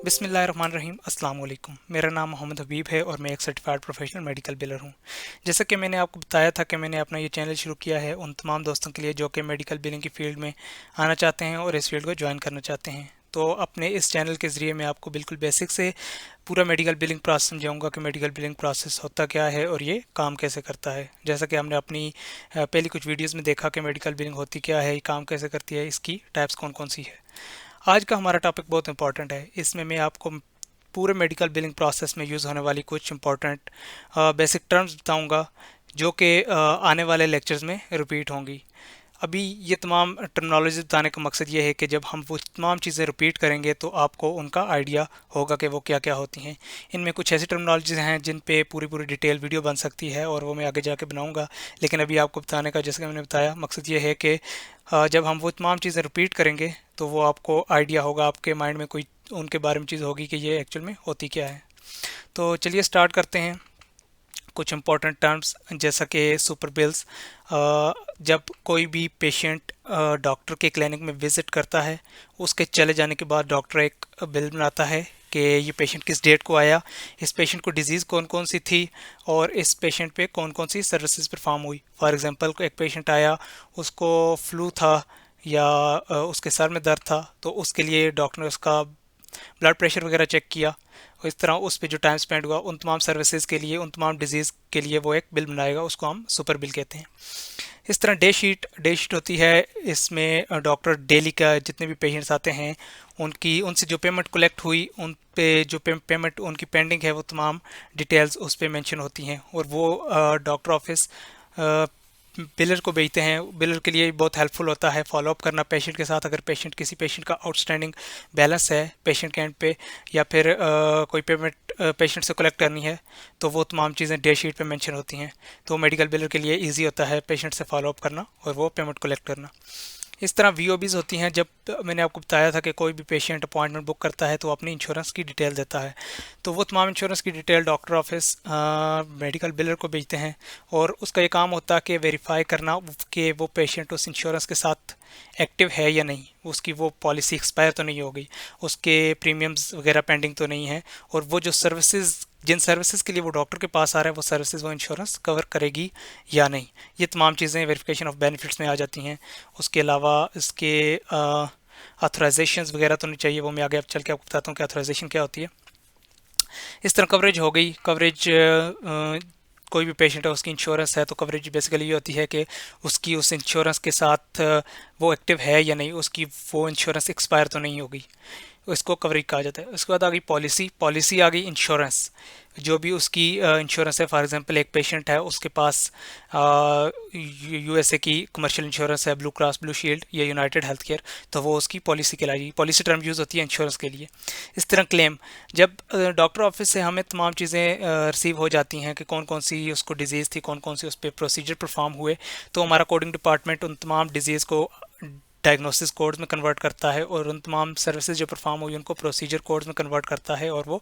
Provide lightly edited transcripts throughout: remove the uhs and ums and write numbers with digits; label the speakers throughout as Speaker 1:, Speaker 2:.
Speaker 1: बिस्मिल्लाहिर्रहमानिर्रहीम अस्सलाम वालेकुम। मेरा नाम मोहम्मद हबीब है और मैं एक सर्टिफाइड प्रोफेशनल मेडिकल बिलर हूँ। जैसा कि मैंने आपको बताया था कि मैंने अपना ये चैनल शुरू किया है उन तमाम दोस्तों के लिए जो कि मेडिकल बिलिंग की फ़ील्ड में आना चाहते हैं और इस फील्ड को ज्वाइन करना चाहते हैं। तो अपने इस चैनल के ज़रिए मैं आपको बिल्कुल बेसिक से पूरा मेडिकल बिलिंग प्रोसेस समझाऊंगा कि मेडिकल बिलिंग प्रोसेस होता क्या है और ये काम कैसे करता है। जैसा कि हमने अपनी पहली कुछ वीडियोज़ में देखा कि मेडिकल बिलिंग होती क्या है, ये काम कैसे करती है, इसकी टाइप्स कौन कौन सी है। आज का हमारा टॉपिक बहुत इंपॉर्टेंट है। इसमें मैं आपको पूरे मेडिकल बिलिंग प्रोसेस में यूज़ होने वाली कुछ इंपॉर्टेंट बेसिक टर्म्स बताऊंगा जो कि आने वाले लेक्चर्स में रिपीट होंगी। अभी ये तमाम टर्मिनोलॉजी बताने का मकसद ये है कि जब हम वो तमाम चीज़ें रिपीट करेंगे तो आपको उनका आइडिया होगा कि वो क्या क्या होती हैं। इनमें कुछ ऐसी टर्मिनोलॉजीज हैं जिन पे पूरी पूरी डिटेल वीडियो बन सकती है और वो मैं आगे जाके बनाऊंगा। लेकिन अभी आपको बताने का, जैसे कि मैंने बताया, मकसद ये है कि जब हम वो तमाम चीज़ें रिपीट करेंगे तो वो आपको आइडिया होगा, आपके माइंड में कोई उनके बारे में चीज़ होगी कि ये एक्चुअल में होती क्या है। तो चलिए स्टार्ट करते हैं। कुछ इंपॉर्टेंट टर्म्स जैसा कि सुपर बिल्स। जब कोई भी पेशेंट डॉक्टर के क्लिनिक में विज़िट करता है, उसके चले जाने के बाद डॉक्टर एक बिल बनाता है कि ये पेशेंट किस डेट को आया, इस पेशेंट को डिजीज़ कौन कौन सी थी और इस पेशेंट पे कौन कौन सी सर्विसेज परफॉर्म हुई। फॉर एग्जांपल एक पेशेंट आया, उसको फ्लू था या उसके सर में दर्द था, तो उसके लिए डॉक्टर ने उसका ब्लड प्रेशर वगैरह चेक किया और इस तरह उस पर जो टाइम स्पेंड हुआ उन तमाम सर्विसेज के लिए, उन तमाम डिजीज़ के लिए वो एक बिल बनाएगा, उसको हम सुपर बिल कहते हैं। इस तरह डे शीट होती है। इसमें डॉक्टर डेली का जितने भी पेशेंट्स आते हैं उनकी, उनसे जो पेमेंट कलेक्ट हुई, उन पे जो पेमेंट उनकी पेंडिंग है, वो तमाम डिटेल्स उस पे मेंशन होती हैं और वो डॉक्टर ऑफिस बिलर को भेजते हैं। बिलर के लिए बहुत हेल्पफुल होता है फॉलोअप करना पेशेंट के साथ। अगर किसी पेशेंट का आउटस्टैंडिंग बैलेंस है पेशेंट के एंड पे, या फिर कोई पेमेंट पेशेंट से कलेक्ट करनी है, तो वो तमाम चीज़ें डे शीट पे मेंशन होती हैं। तो मेडिकल बिलर के लिए इजी होता है पेशेंट से फॉलोअप करना और वो पेमेंट कलेक्ट करना। इस तरह वीओबीज होती हैं। जब मैंने आपको बताया था कि कोई भी पेशेंट अपॉइंटमेंट बुक करता है तो अपनी इंश्योरेंस की डिटेल देता है, तो वो तमाम इंश्योरेंस की डिटेल डॉक्टर ऑफिस मेडिकल बिलर को भेजते हैं और उसका ये काम होता है कि वेरीफाई करना कि वो पेशेंट उस इंश्योरेंस के साथ एक्टिव है या नहीं, उसकी वो पॉलिसी एक्सपायर तो नहीं हो गई, उसके प्रीमियम्स वगैरह पेंडिंग तो नहीं है, और वो जो सर्विसेज, जिन सर्विसेज के लिए वो डॉक्टर के पास आ रहा है, वो सर्विसेज वो इंश्योरेंस कवर करेगी या नहीं। ये तमाम चीज़ें वेरिफिकेशन ऑफ बेनिफिट्स में आ जाती हैं। उसके अलावा इसके ऑथराइजेशंस वगैरह तो नहीं चाहिए, वो मैं आगे अब चल के आपको बताता हूँ कि ऑथराइजेशन क्या होती है। इस तरह कवरेज हो गई। कवरेज कोई भी पेशेंट है, उसकी इंश्योरेंस है, तो कवरेज बेसिकली ये होती है कि उसकी उस इंश्योरेंस के साथ वो एक्टिव है या नहीं, उसकी वो इंश्योरेंस एक्सपायर तो नहीं होगी, इसको कवरेज कहा जाता है। उसके बाद आ गई पॉलिसी। पॉलिसी आ गई इंश्योरेंस, जो भी उसकी इंश्योरेंस है। फॉर एग्जांपल एक पेशेंट है, उसके पास यूएसए की कमर्शियल इंश्योरेंस है, ब्लू क्रॉस ब्लू शील्ड या यूनाइटेड हेल्थ केयर, तो वो उसकी पॉलिसी कहलाएगी। पॉलिसी टर्म यूज़ होती है इंश्योरेंस के लिए। इस तरह क्लेम, जब डॉक्टर ऑफिस से हमें तमाम चीज़ें रिसीव हो जाती हैं कि कौन कौन सी उसको डिजीज़ थी, कौन कौन सी उस पर प्रोसीजर परफॉर्म हुए, तो हमारा कोडिंग डिपार्टमेंट उन तमाम डिजीज़ को डायग्नोसिस कोड्स में कन्वर्ट करता है और उन तमाम सर्विसेज जो परफॉर्म हुई उनको प्रोसीजर कोड्स में कन्वर्ट करता है और वो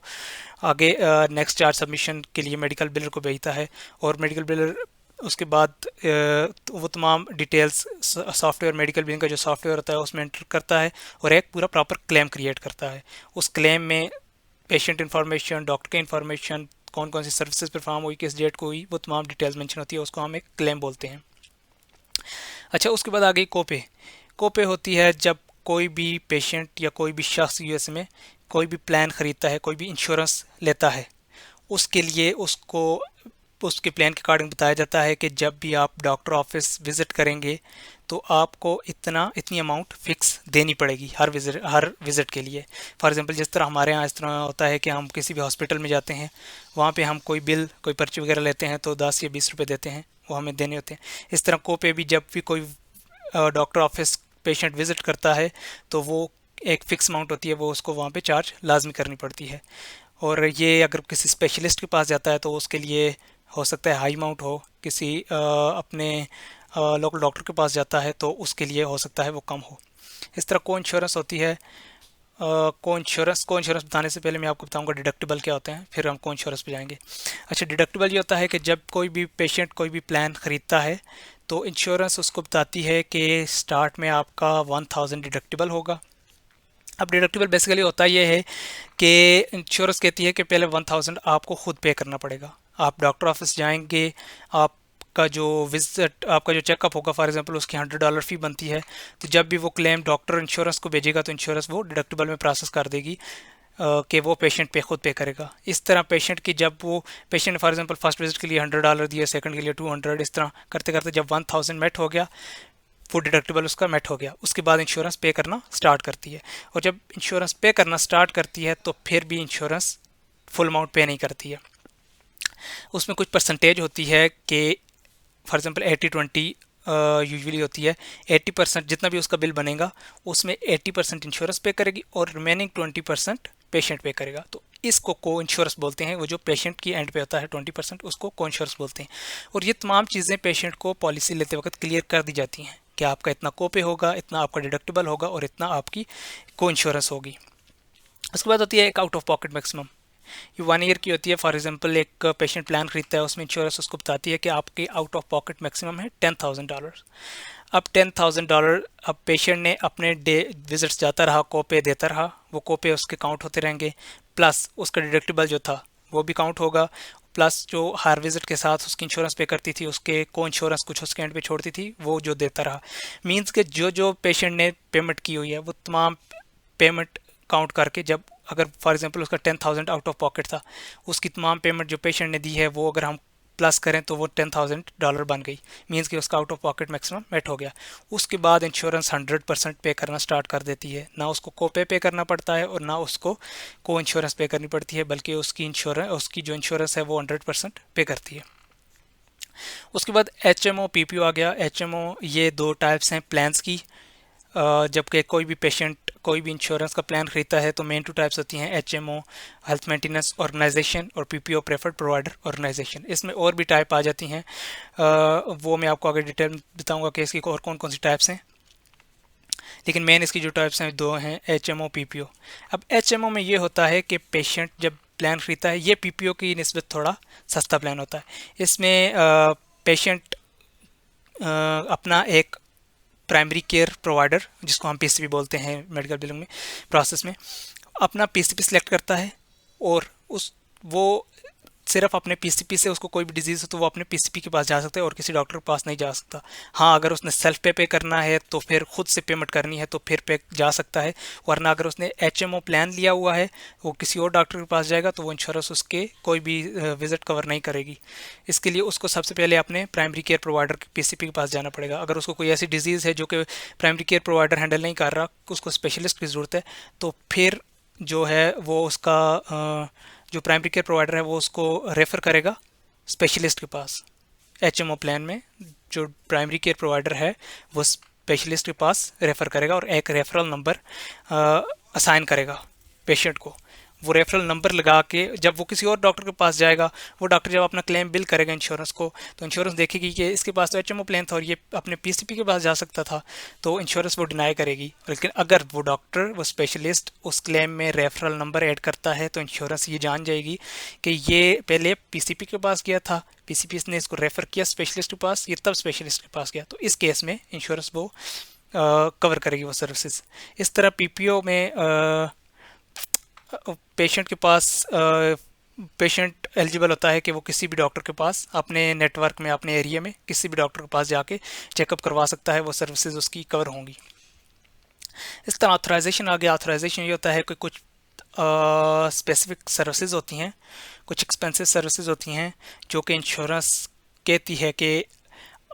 Speaker 1: आगे नेक्स्ट चार्ज सबमिशन के लिए मेडिकल बिलर को भेजता है। और मेडिकल बिलर उसके बाद तो वो तमाम डिटेल्स सॉफ्टवेयर, मेडिकल बिलिंग का जो सॉफ्टवेयर होता है उसमें एंटर करता है और एक पूरा प्रॉपर क्लेम क्रिएट करता है। उस क्लेम में पेशेंट इन्फॉर्मेशन, डॉक्टर की इन्फॉर्मेशन, कौन कौन सी सर्विसेज परफॉर्म हुई, किस डेट को हुई, वो तमाम डिटेल्स मेंशन होती है, उसको हम एक क्लेम बोलते हैं। अच्छा, उसके बाद आ गई कोपे। कोपे होती है जब कोई भी पेशेंट या कोई भी शख्स यूएस में कोई भी प्लान खरीदता है, कोई भी इंश्योरेंस लेता है, उसके लिए उसको उसके प्लान के अकॉर्डिंग बताया जाता है कि जब भी आप डॉक्टर ऑफिस विज़िट करेंगे तो आपको इतनी अमाउंट फिक्स देनी पड़ेगी हर विज़िट के लिए। फॉर एग्जांपल जिस तरह हमारे यहाँ इस तरह होता है कि हम किसी भी हॉस्पिटल में जाते हैं, वहाँ पे हम कोई बिल, कोई पर्ची वगैरह लेते हैं तो 10 या 20 रुपए देते हैं, वो हमें देने होते हैं। इस तरह को पे भी जब भी कोई डॉक्टर ऑफिस पेशेंट विज़िट करता है तो वो एक फ़िक्स अमाउंट होती है, वो उसको वहाँ पे चार्ज लाजमी करनी पड़ती है। और ये अगर किसी स्पेशलिस्ट के पास जाता है तो उसके लिए हो सकता है हाई अमाउंट हो, किसी अपने लोकल डॉक्टर के पास जाता है तो उसके लिए हो सकता है वो कम हो। इस तरह को इंश्योरेंस होती है। को इंश्योरेंस बताने से पहले मैं आपको बताऊंगा डिडक्टिबल क्या होते हैं, फिर हम को इंश्योरेंस पे जाएंगे। अच्छा, डिडक्टिबल ये होता है कि जब कोई भी पेशेंट कोई भी प्लान ख़रीदता है तो इंश्योरेंस उसको बताती है कि स्टार्ट में आपका 1000 डिडक्टिबल होगा, अब डिडक्टिबल बेसिकली होता ये है कि इंश्योरेंस कहती है कि पहले 1000 आपको खुद पे करना पड़ेगा। आप डॉक्टर ऑफिस जाएंगे, आपका जो विजिट, आपका जो चेकअप होगा फॉर एग्जांपल, उसकी $100 फ़ी बनती है। तो जब भी वो क्लेम डॉक्टर इंश्योरेंस को भेजेगा तो इंश्योरेंस वो डिडक्टिबल में प्रोसेस कर देगी कि वो पेशेंट पे खुद पे करेगा। इस तरह पेशेंट की, जब वो patient for example first visit के लिए $100 दिया, सेकंड के लिए 200, इस तरह करते करते जब 1000 मेट हो गया, वो डिडक्टिबल उसका मेट हो गया, उसके बाद इंश्योरेंस पे करना स्टार्ट करती है। और जब इंश्योरेंस पे करना स्टार्ट करती है तो फिर भी इंश्योरेंस फुल अमाउंट पे नहीं करती है। उसमें कुछ परसेंटेज होती है कि फॉर एग्जांपल 80-20 यूजुअली होती है। 80% जितना भी उसका बिल बनेगा उसमें 80% इंश्योरेंस पे करेगी और रिमेनिंग 20% पेशेंट पे करेगा। तो इसको को इंश्योरेंस बोलते हैं। वो जो पेशेंट की एंड पे होता है 20%, उसको को इंश्योरेंस बोलते हैं। और ये तमाम चीज़ें पेशेंट को पॉलिसी लेते वक्त क्लियर कर दी जाती हैं कि आपका इतना को पे होगा, इतना आपका डिडक्टिबल होगा और इतना आपकी को इंश्योरेंस होगी। उसके बाद होती है एक आउट ऑफ पॉकेट मैक्सिमम। ये 1 ईयर की होती है। फॉर एग्जांपल एक पेशेंट प्लान खरीदता है, उसमें इंश्योरेंस उसको बताती है कि आपके आउट ऑफ पॉकेट मैक्सिमम है $10,000। अब $10,000, अब पेशेंट ने अपने डे विजिट्स जाता रहा, कोपे देता रहा, वो कोपे उसके काउंट होते रहेंगे, प्लस उसका डिडक्टिबल जो था वो भी काउंट होगा, प्लस जो हर विजिट के साथ उसकी इंश्योरेंस पे करती थी, उसके को इंश्योरेंस कुछ उसके एंड पे छोड़ती थी, वो जो देता रहा। मींस के जो जो पेशेंट ने पेमेंट की हुई है वो तमाम पेमेंट काउंट करके, जब अगर फॉर एग्जांपल उसका 10,000 आउट ऑफ पॉकेट था, उसकी तमाम पेमेंट जो पेशेंट ने दी है वो अगर हम प्लस करें तो वो $10,000 बन गई। मीन्स कि उसका out of pocket maximum met हो गया। उसके बाद इंश्योरेंस 100% पे करना स्टार्ट कर देती है। ना उसको को पे करना पड़ता है और ना उसको को इंश्योरेंस पे करनी पड़ती है, बल्कि उसकी जो इंश्योरेंस है वो 100% पे करती है। उसके बाद HMO PPO आ गया। HMO ये दो टाइप्स हैं प्लान्स की। जबकि कोई भी पेशेंट कोई भी इंश्योरेंस का प्लान खरीदता है तो मेन 2 टाइप्स होती हैं, HMO हेल्थ मेंटेनेंस ऑर्गेनाइजेशन और PPO प्रेफर्ड प्रोवाइडर ऑर्गेनाइजेशन। इसमें और भी टाइप आ जाती हैं, वो मैं आपको आगे डिटेल बताऊंगा कि इसकी और कौन कौन सी टाइप्स हैं। लेकिन मेन इसकी जो टाइप्स हैं 2 हैं, HMO PPO। अब HMO में ये होता है कि पेशेंट जब प्लान खरीदता है, ये PPO की निस्बत थोड़ा सस्ता प्लान होता है। इसमें पेशेंट अपना एक प्राइमरी केयर प्रोवाइडर, जिसको हम पीसीपी बोलते हैं मेडिकल बिलिंग में प्रोसेस में, अपना पीसीपी सिलेक्ट करता है और उस वो सिर्फ अपने पीसीपी से, उसको कोई भी डिजीज़ हो तो वो अपने पीसीपी के पास जा सकता है और किसी डॉक्टर के पास नहीं जा सकता। हाँ, अगर उसने सेल्फ पे करना है तो फिर खुद से पेमेंट करनी है तो फिर पे जा सकता है, वरना अगर उसने HMO प्लान लिया हुआ है, वो किसी और डॉक्टर के पास जाएगा तो वो इंश्योरेंस उसके कोई भी विजिट कवर नहीं करेगी। इसके लिए उसको सबसे पहले अपने प्राइमरी केयर प्रोवाइडर के पीसीपी के पास जाना पड़ेगा। अगर उसको कोई ऐसी डिजीज़ है जो कि प्राइमरी केयर प्रोवाइडर हैंडल नहीं कर रहा, उसको स्पेशलिस्ट की ज़रूरत है, तो फिर जो है वो उसका जो प्राइमरी केयर प्रोवाइडर है वो उसको रेफ़र करेगा स्पेशलिस्ट के पास। HMO प्लान में जो प्राइमरी केयर प्रोवाइडर है वो स्पेशलिस्ट के पास रेफ़र करेगा और एक रेफरल नंबर असाइन करेगा पेशेंट को। वो रेफरल नंबर लगा के जब वो किसी और डॉक्टर के पास जाएगा, वो डॉक्टर जब अपना क्लेम बिल करेगा इंश्योरेंस को, तो इंश्योरेंस देखेगी कि इसके पास तो HMO प्लान था और ये अपने पीसीपी के पास जा सकता था, तो इंश्योरेंस वो डिनाई करेगी। लेकिन अगर वो डॉक्टर, वो स्पेशलिस्ट उस क्लेम में रेफरल नंबर ऐड करता है तो इंश्योरेंस ये जान जाएगी कि ये पहले पीसीपी के पास गया था, पीसीपी ने इसको रेफ़र किया स्पेशलिस्ट के पास, ये तब स्पेशलिस्ट के पास गया, तो इस केस में इंश्योरेंस वो कवर करेगी वो सर्विसेज। इस तरह पीपीओ में पेशेंट के पास पेशेंट एलिजिबल होता है कि वो किसी भी डॉक्टर के पास अपने नेटवर्क में, अपने एरिया में किसी भी डॉक्टर के पास जाके चेकअप करवा सकता है, वो सर्विसेज उसकी कवर होंगी। इस तरह ऑथराइजेशन आ गया। ऑथराइजेशन ये होता है कि कुछ स्पेसिफिक सर्विसेज होती हैं, कुछ एक्सपेंसिव सर्विसेज होती हैं जो कि इंश्योरेंस कहती है कि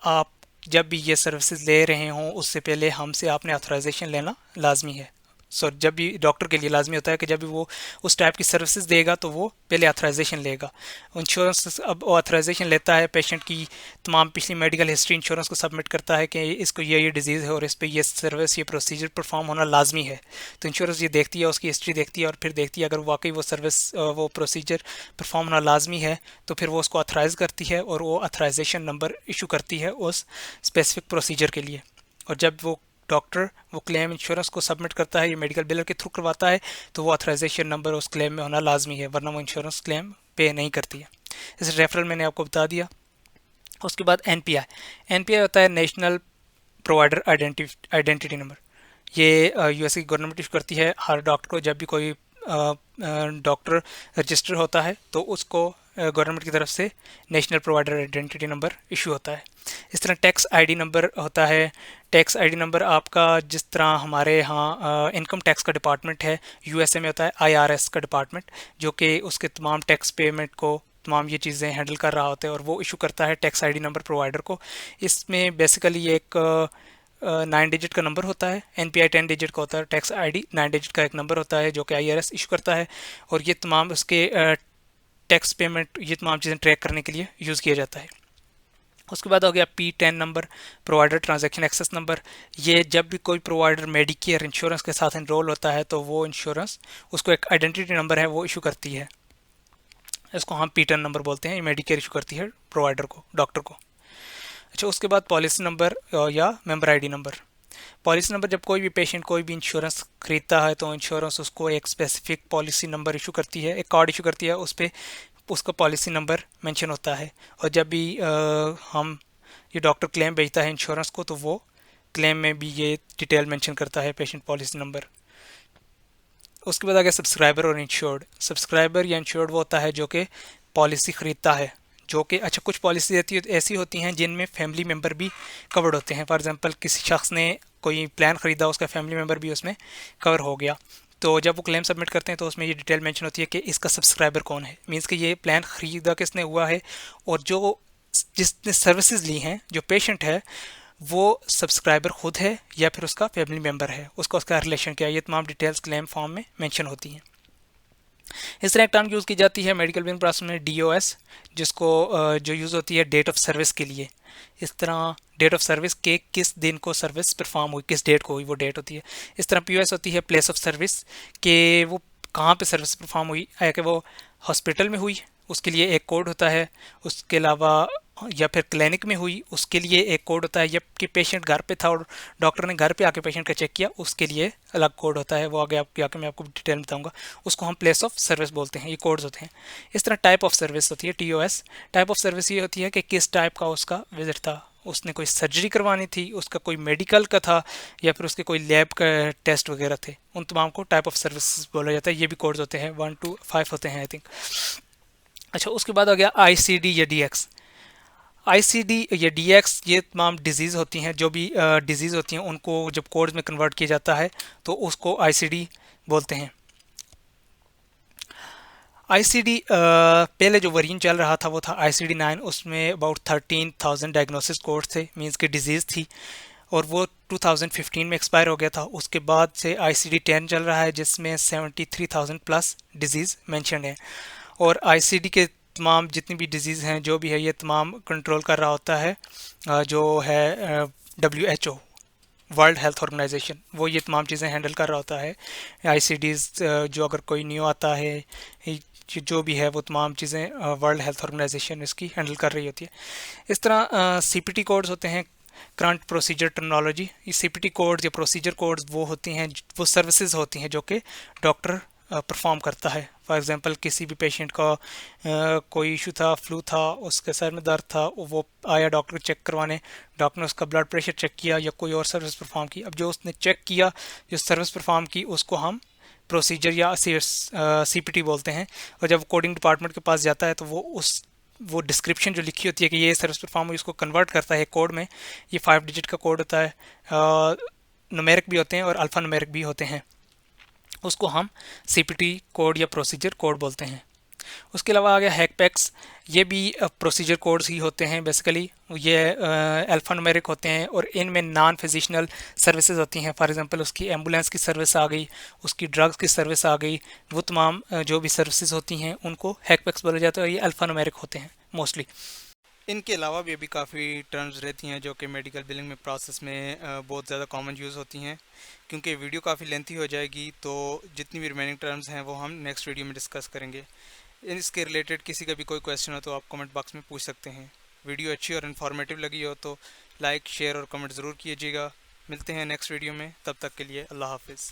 Speaker 1: आप जब भी ये सर्विसेज ले रहे हों उससे पहले हमसे आपने ऑथराइजेशन लेना लाजमी है। जब भी डॉक्टर के लिए लाजमी होता है कि जब भी वो उस टाइप की सर्विसेज देगा तो वो पहले ऑथराइजेशन लेगा। इंश्योरेंस अब ऑथराइजेशन लेता है, पेशेंट की तमाम पिछली मेडिकल हिस्ट्री इंश्योरेंस को सबमिट करता है कि इसको ये डिजीज़ है और इस पे ये सर्विस, ये प्रोसीजर परफॉर्म होना लाजमी है। तो इंश्योरेंस ये देखती है, उसकी हिस्ट्री देखती है और फिर देखती है अगर वाकई वो सर्विस, वो प्रोसीजर परफॉर्म होना लाजमी है तो फिर वो उसको ऑथराइज़ करती है और वो ऑथराइजेशन नंबर इशू करती है उस स्पेसिफिक प्रोसीजर के लिए। और जब वो डॉक्टर वो क्लेम इंश्योरेंस को सबमिट करता है, ये मेडिकल बिलर के थ्रू करवाता है, तो वो ऑथराइजेशन नंबर उस क्लेम में होना लाजमी है, वरना वो इंश्योरेंस क्लेम पे नहीं करती है। इस रेफरल मैंने आपको बता दिया। उसके बाद NPI होता है नेशनल प्रोवाइडर आइडेंटिटी नंबर। ये यूएस की गवर्नमेंट इशू करती है हर डॉक्टर को। जब भी कोई डॉक्टर रजिस्टर होता है तो उसको गवर्नमेंट की तरफ से national provider identity number issue होता है। इस तरह टैक्स आईडी नंबर होता है। टैक्स आईडी नंबर आपका जिस तरह हमारे यहाँ इनकम टैक्स का डिपार्टमेंट है, यूएसए में होता है आईआरएस का डिपार्टमेंट, जो कि उसके तमाम टैक्स पेमेंट को, तमाम ये चीज़ें हैंडल कर रहा होता है और वो इशू करता है टैक्स आईडी नंबर प्रोवाइडर को। इसमें बेसिकली एक 9 डिजिट का नंबर होता है, एनपीआई 10 डिजिट का होता है, टैक्स आईडी 9 डिजिट का एक नंबर होता है जो कि आईआरएस इशू करता है। और ये तमाम उसके टैक्स पेमेंट, ये तमाम चीज़ें ट्रैक करने के लिए यूज़ किया जाता है। उसके बाद हो गया P10 number, provider transaction access number. ये जब भी कोई प्रोवाइडर मेडिकेयर इंश्योरेंस के साथ एनरोल होता है तो वो इंश्योरेंस उसको एक आइडेंटिटी नंबर है वो इशू करती है, इसको हम P10 नंबर बोलते हैं। ये मेडिकेयर इशू करती है प्रोवाइडर को, डॉक्टर को। अच्छा, उसके बाद पॉलिसी नंबर या member ID number. Policy number, जब कोई भी पेशेंट कोई भी इंश्योरेंस खरीदता है तो इंश्योरेंस उसको एक स्पेसिफिक पॉलिसी नंबर इशू करती है, एक कार्ड इशू करती है, उस पर उसका पॉलिसी नंबर मेंशन होता है। और जब भी हम ये डॉक्टर क्लेम भेजता है इंश्योरेंस को तो वो क्लेम में भी ये डिटेल मेंशन करता है पेशेंट पॉलिसी नंबर। उसके बाद आ गया सब्सक्राइबर और इंश्योर्ड। सब्सक्राइबर या इंश्योर्ड वो होता है जो कि पॉलिसी ख़रीदता है, जो कि अच्छा कुछ पॉलिसी ऐसी होती हैं जिनमें फैमिली मेम्बर भी कवर्ड होते हैं। फॉर एग्जांपल किसी शख्स ने कोई प्लान ख़रीदा, उसका फैमिली मेम्बर भी उसमें कवर हो गया, तो जब वो क्लेम सबमिट करते हैं तो उसमें ये डिटेल मेंशन होती है कि इसका सब्सक्राइबर कौन है, मींस कि ये प्लान ख़रीदा किसने हुआ है और जो जिसने सर्विसेज ली हैं, जो पेशेंट है वो सब्सक्राइबर खुद है या फिर उसका फैमिली मेम्बर है, उसका रिलेशन क्या है, ये तमाम डिटेल्स क्लेम फॉर्म में मेंशन होती हैं। इस तरह एक टर्म यूज़ की जाती है मेडिकल बिलिंग प्रोसेस में डीओएस, जिसको जो यूज़ होती है डेट ऑफ सर्विस के लिए। इस तरह डेट ऑफ सर्विस के किस दिन को सर्विस परफॉर्म हुई, किस डेट को हुई, वो डेट होती है। इस तरह पीओएस होती है प्लेस ऑफ सर्विस, के वो कहाँ पे सर्विस परफॉर्म हुई है, कि वो हॉस्पिटल में हुई, उसके लिए एक कोड होता है। उसके अलावा या फिर क्लिनिक में हुई, उसके लिए एक कोड होता है। या कि पेशेंट घर पे था और डॉक्टर ने घर पे आके पेशेंट का चेक किया, उसके लिए अलग कोड होता है, वो आगे आके मैं आपको डिटेल बताऊंगा। उसको हम प्लेस ऑफ सर्विस बोलते हैं, ये कोड्स होते हैं। इस तरह टाइप ऑफ सर्विस होती है टीओएस। टाइप ऑफ सर्विस ये होती है कि किस टाइप का उसका विजिट था, उसने कोई सर्जरी करवानी थी, उसका कोई मेडिकल का था, या फिर उसके कोई लैब का टेस्ट वगैरह थे, उन तमाम को टाइप ऑफ सर्विस बोला जाता है। ये भी कोड्स होते हैं, 1 to 5 होते हैं आई थिंक। अच्छा, उसके बाद आ गया आईसीडी या डीएक्स। आईसीडी या डीएक्स, ये तमाम डिजीज़ होती हैं, जो भी डिजीज़ होती हैं उनको जब कोड्स में कन्वर्ट किया जाता है तो उसको आईसीडी बोलते हैं। आईसीडी पहले जो वेरिएंट चल रहा था वो था आईसीडी 9, उसमें अबाउट 13,000 डायग्नोसिस कोड्स थे, मींस की डिजीज़ थी, और वो 2015 में एक्सपायर हो गया था। उसके बाद से आईसीडी 10 चल रहा है जिसमें 73,000 प्लस डिजीज़ मेंशन है। और आईसीडी के तमाम जितनी भी डिजीज़ हैं जो भी है ये तमाम कंट्रोल कर रहा होता है जो है WHO, वर्ल्ड हेल्थ ऑर्गेनाइजेशन, वो ये तमाम चीज़ें हैंडल कर रहा होता है। आईसीडीज़ जो अगर कोई न्यू आता है जो भी है वो तमाम चीज़ें वर्ल्ड हेल्थ ऑर्गेनाइजेशन इसकी हैंडल कर रही होती है। इस तरह सीपीटी कोड्स होते हैं, करंट प्रोसीजर टर्मिनोलॉजी। ये सीपीटी कोड्स या प्रोसीजर कोड्स वो होती हैं, वो सर्विसेज होती हैं जो कि डॉक्टर परफॉर्म करता है। फॉर एग्जांपल किसी भी पेशेंट का कोई इशू था, फ्लू था, उसके सर में दर्द था, वो आया डॉक्टर चेक करवाने, डॉक्टर ने उसका ब्लड प्रेशर चेक किया या कोई और सर्विस परफॉर्म की। अब जो उसने चेक किया, जो सर्विस परफॉर्म की, उसको हम प्रोसीजर या सीपीटी बोलते हैं। और जब कोडिंग डिपार्टमेंट के पास जाता है तो वो डिस्क्रिप्शन जो लिखी होती है कि ये सर्विस परफॉर्म हुई, उसको कन्वर्ट करता है कोड में। ये 5 डिजिट का कोड होता है, न्यूमेरिक भी होते हैं और अल्फ़ा न्यूमेरिक भी होते हैं, उसको हम सीपीटी कोड या प्रोसीजर कोड बोलते हैं। उसके अलावा आ गया हैकपैक्स, ये भी प्रोसीजर कोड्स ही होते हैं बेसिकली। ये अल्फ़ा न्यूमेरिक होते हैं और इनमें नॉन फिजिशनल सर्विसेज होती हैं। फॉर एग्जांपल उसकी एम्बुलेंस की सर्विस आ गई, उसकी ड्रग्स की सर्विस आ गई, वो तमाम जो भी सर्विसेज होती हैं उनको हैकपैक्स बोला जाता है। ये अल्फ़ा न्यूमेरिक होते हैं मोस्टली। इनके अलावा भी अभी काफ़ी टर्म्स रहती हैं जो कि मेडिकल बिलिंग में प्रोसेस में बहुत ज़्यादा कॉमन यूज़ होती हैं। क्योंकि वीडियो काफ़ी लेंथी हो जाएगी तो जितनी भी रिमेनिंग टर्म्स हैं वो हम नेक्स्ट वीडियो में डिस्कस करेंगे। इसके रिलेटेड किसी का भी कोई क्वेश्चन हो तो आप कमेंट बॉक्स में पूछ सकते हैं। वीडियो अच्छी और इन्फॉर्मेटिव लगी हो तो लाइक, शेयर और कमेंट ज़रूर कीजिएगा। मिलते हैं नेक्स्ट वीडियो में, तब तक के लिए अल्लाह हाफिज़।